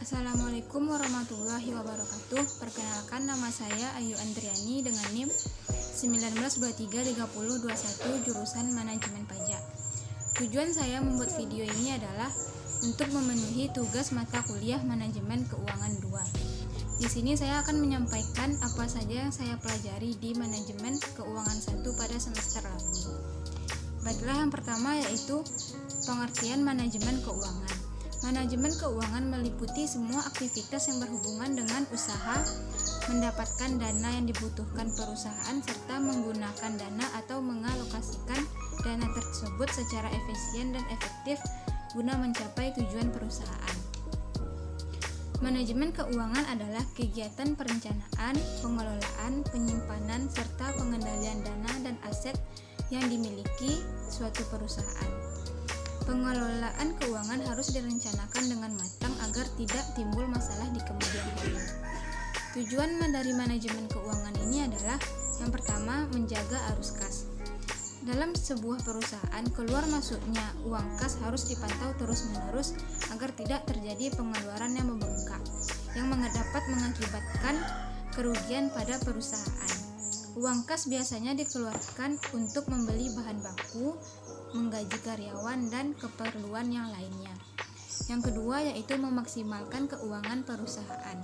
Assalamualaikum warahmatullahi wabarakatuh. Perkenalkan, nama saya Ayu Andriani dengan NIM 19233021 jurusan Manajemen Pajak. Tujuan saya membuat video ini adalah untuk memenuhi tugas mata kuliah Manajemen Keuangan 2. Di sini saya akan menyampaikan apa saja yang saya pelajari di Manajemen Keuangan 1 pada semester lalu. Baiklah, yang pertama yaitu pengertian manajemen keuangan. Manajemen keuangan meliputi semua aktivitas yang berhubungan dengan usaha, mendapatkan dana yang dibutuhkan perusahaan, serta menggunakan dana atau mengalokasikan dana tersebut secara efisien dan efektif guna mencapai tujuan perusahaan. Manajemen keuangan adalah kegiatan perencanaan, pengelolaan, penyimpanan, serta pengendalian dana dan aset yang dimiliki suatu perusahaan. Pengelolaan keuangan harus direncanakan dengan matang agar tidak timbul masalah di kemudian hari. Tujuan dari manajemen keuangan ini adalah yang pertama, menjaga arus kas. Dalam sebuah perusahaan, keluar masuknya uang kas harus dipantau terus-menerus agar tidak terjadi pengeluaran yang membengkak yang dapat mengakibatkan kerugian pada perusahaan. Uang kas biasanya dikeluarkan untuk membeli bahan baku, menggaji karyawan, dan keperluan yang lainnya. Yang kedua yaitu memaksimalkan keuangan perusahaan.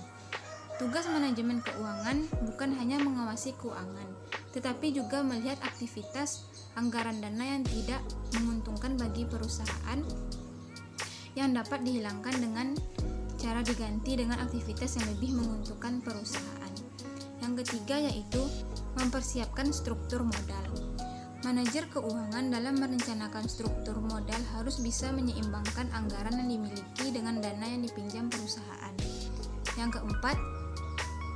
Tugas manajemen keuangan bukan hanya mengawasi keuangan, tetapi juga melihat aktivitas anggaran dana yang tidak menguntungkan bagi perusahaan yang dapat dihilangkan dengan cara diganti dengan aktivitas yang lebih menguntungkan perusahaan. Yang ketiga yaitu mempersiapkan struktur modal. Manajer keuangan dalam merencanakan struktur modal harus bisa menyeimbangkan anggaran yang dimiliki dengan dana yang dipinjam perusahaan. Yang keempat,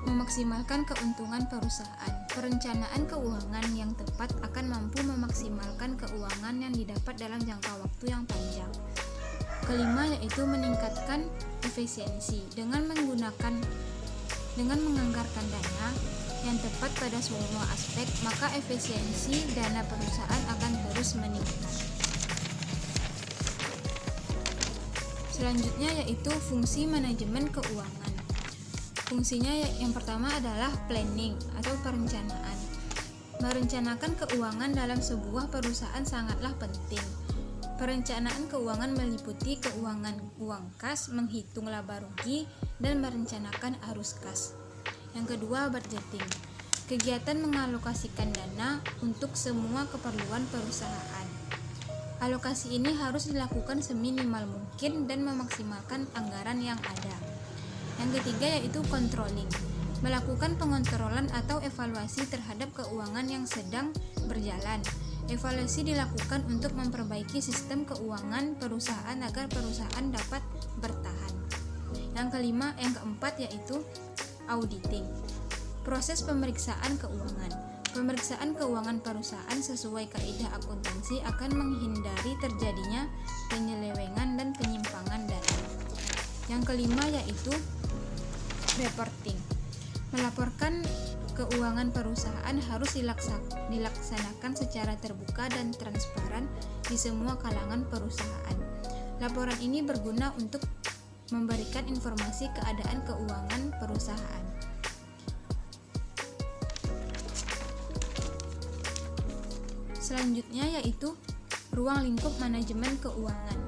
memaksimalkan keuntungan perusahaan. Perencanaan keuangan yang tepat akan mampu memaksimalkan keuangan yang didapat dalam jangka waktu yang panjang. Kelima yaitu meningkatkan efisiensi. Dengan menganggarkan dana yang tepat pada semua aspek, maka efisiensi dana perusahaan akan terus meningkat. Selanjutnya yaitu fungsi manajemen keuangan. Fungsinya yang pertama adalah planning atau perencanaan. Merencanakan keuangan dalam sebuah perusahaan sangatlah penting. Perencanaan keuangan meliputi keuangan uang kas, menghitung laba rugi, dan merencanakan arus kas. Yang kedua, budgeting. Kegiatan mengalokasikan dana untuk semua keperluan perusahaan. Alokasi ini harus dilakukan seminimal mungkin dan memaksimalkan anggaran yang ada. Yang ketiga yaitu controlling. Melakukan pengontrolan atau evaluasi terhadap keuangan yang sedang berjalan. Evaluasi dilakukan untuk memperbaiki sistem keuangan perusahaan agar perusahaan dapat bertahan. Yang keempat yaitu auditing. Proses pemeriksaan keuangan. Pemeriksaan keuangan perusahaan sesuai kaidah akuntansi akan menghindari terjadinya penyelewengan dan penyimpangan dana. Yang kelima yaitu reporting. Melaporkan keuangan perusahaan harus dilaksanakan secara terbuka dan transparan di semua kalangan perusahaan. Laporan ini berguna untuk memberikan informasi keadaan keuangan perusahaan. Selanjutnya yaitu ruang lingkup manajemen keuangan.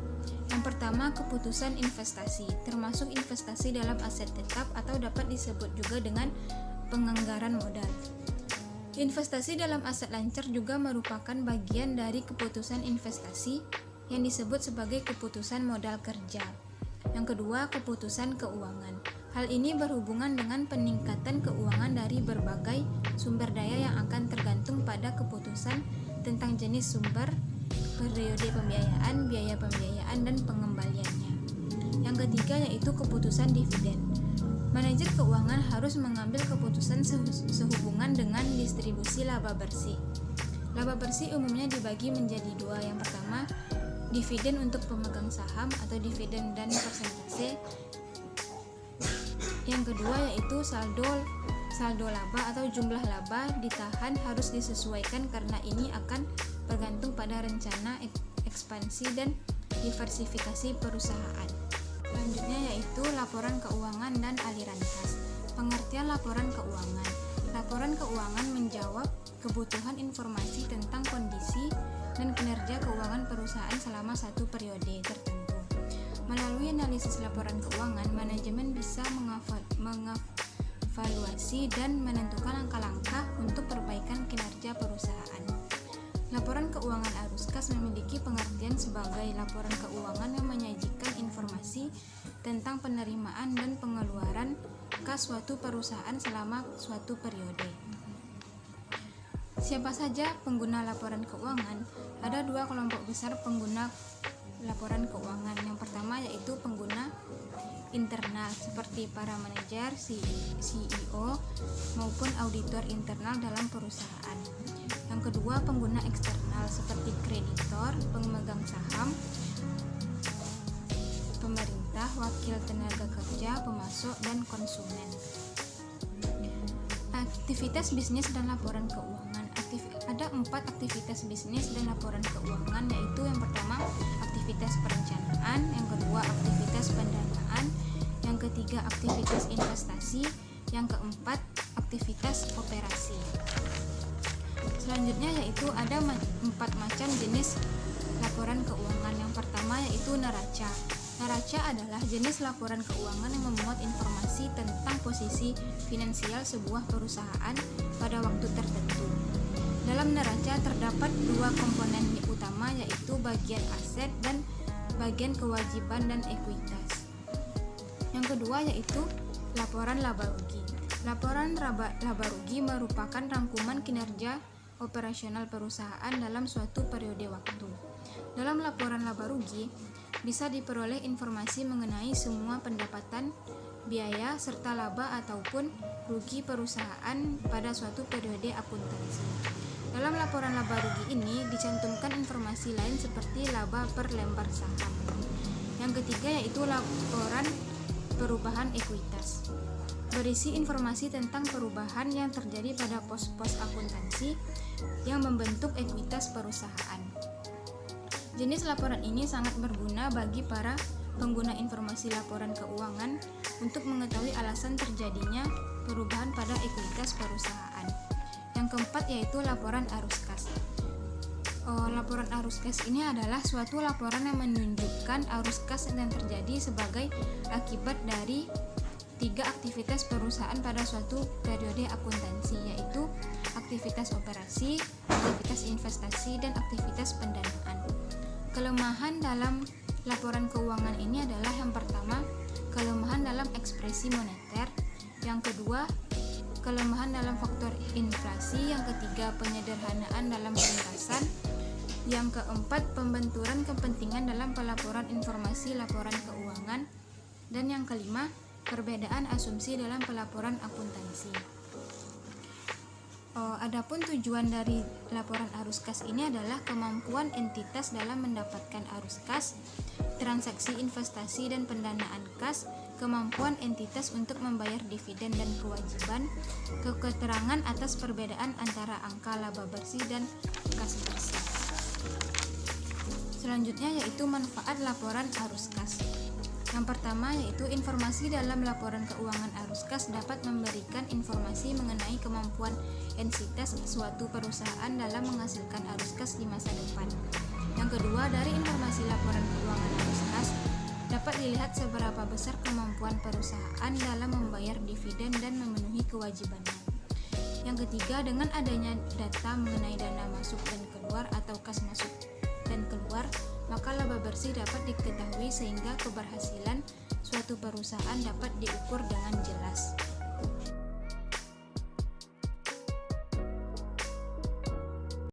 Yang pertama, keputusan investasi, termasuk investasi dalam aset tetap atau dapat disebut juga dengan penganggaran modal. Investasi dalam aset lancar juga merupakan bagian dari keputusan investasi yang disebut sebagai keputusan modal kerja. Yang kedua, keputusan keuangan. Hal ini berhubungan dengan peningkatan keuangan dari berbagai sumber daya yang akan tergantung pada keputusan tentang jenis sumber, periode pembiayaan, biaya pembiayaan, dan pengembaliannya. Yang ketiga yaitu keputusan dividen. Manajer keuangan harus mengambil keputusan sehubungan dengan distribusi laba bersih. Laba bersih umumnya dibagi menjadi dua. Yang pertama, dividen untuk pemegang saham atau dividen dan persentase. Yang kedua yaitu saldo laba atau jumlah laba ditahan harus disesuaikan karena ini akan bergantung pada rencana ekspansi dan diversifikasi perusahaan. Selanjutnya yaitu laporan keuangan dan aliran kas. Pengertian laporan keuangan. Laporan keuangan menjawab kebutuhan informasi tentang kondisi dan kinerja keuangan perusahaan selama satu periode tertentu. Melalui analisis laporan keuangan, manajemen bisa mengevaluasi dan menentukan langkah-langkah untuk perbaikan kinerja perusahaan. Laporan keuangan arus kas memiliki pengertian sebagai laporan keuangan yang menyajikan informasi tentang penerimaan dan pengeluaran kas suatu perusahaan selama suatu periode. Siapa saja pengguna laporan keuangan? Ada dua kelompok besar pengguna laporan keuangan. Yang pertama yaitu pengguna internal seperti para manajer, CEO maupun auditor internal dalam perusahaan. Yang kedua pengguna eksternal seperti kreditor, pemegang saham, pemerintah, wakil tenaga kerja, pemasok, dan konsumen. Aktivitas bisnis dan laporan keuangan. Ada 4 aktivitas bisnis dan laporan keuangan, yaitu yang pertama aktivitas perencanaan, yang kedua aktivitas pendanaan, yang ketiga aktivitas investasi, yang keempat aktivitas operasi. Selanjutnya yaitu ada 4 macam jenis laporan keuangan. Yang pertama yaitu neraca. Neraca adalah jenis laporan keuangan yang memuat informasi tentang posisi finansial sebuah perusahaan pada waktu tertentu. Dalam neraca terdapat 2 komponen utama, yaitu bagian aset dan bagian kewajiban dan ekuitas. Yang kedua yaitu laporan laba rugi. Laporan laba rugi merupakan rangkuman kinerja operasional perusahaan dalam suatu periode waktu. Dalam laporan laba rugi bisa diperoleh informasi mengenai semua pendapatan, biaya, serta laba ataupun rugi perusahaan pada suatu periode akuntansi. Dalam laporan laba rugi ini dicantumkan informasi lain seperti laba per lembar saham. Yang ketiga yaitu laporan perubahan ekuitas. Berisi informasi tentang perubahan yang terjadi pada pos-pos akuntansi yang membentuk ekuitas perusahaan. Jenis laporan ini sangat berguna bagi para pengguna informasi laporan keuangan untuk mengetahui alasan terjadinya perubahan pada ekuitas perusahaan. Yang keempat yaitu laporan arus kas. Laporan arus kas ini adalah suatu laporan yang menunjukkan arus kas yang terjadi sebagai akibat dari 3 aktivitas perusahaan pada suatu periode akuntansi, yaitu aktivitas operasi, aktivitas investasi, dan aktivitas pendanaan. Kelemahan dalam laporan keuangan ini adalah yang pertama, kelemahan dalam ekspresi moneter, yang kedua, kelemahan dalam faktor inflasi, yang ketiga penyederhanaan dalam ringkasan, yang keempat pembenturan kepentingan dalam pelaporan informasi laporan keuangan, dan yang kelima perbedaan asumsi dalam pelaporan akuntansi. Adapun tujuan dari laporan arus kas ini adalah kemampuan entitas dalam mendapatkan arus kas, transaksi investasi dan pendanaan kas, kemampuan entitas untuk membayar dividen dan kewajiban, keterangan atas perbedaan antara angka laba bersih dan kas bersih. Selanjutnya yaitu manfaat laporan arus kas. Yang pertama yaitu informasi dalam laporan keuangan arus kas dapat memberikan informasi mengenai kemampuan entitas suatu perusahaan dalam menghasilkan arus kas di masa depan. Yang kedua, dari informasi laporan keuangan arus kas dapat dilihat seberapa besar kemampuan perusahaan dalam membayar dividen dan memenuhi kewajibannya. Yang ketiga, dengan adanya data mengenai dana masuk dan keluar atau kas masuk dan keluar, maka laba bersih dapat diketahui sehingga keberhasilan suatu perusahaan dapat diukur dengan jelas.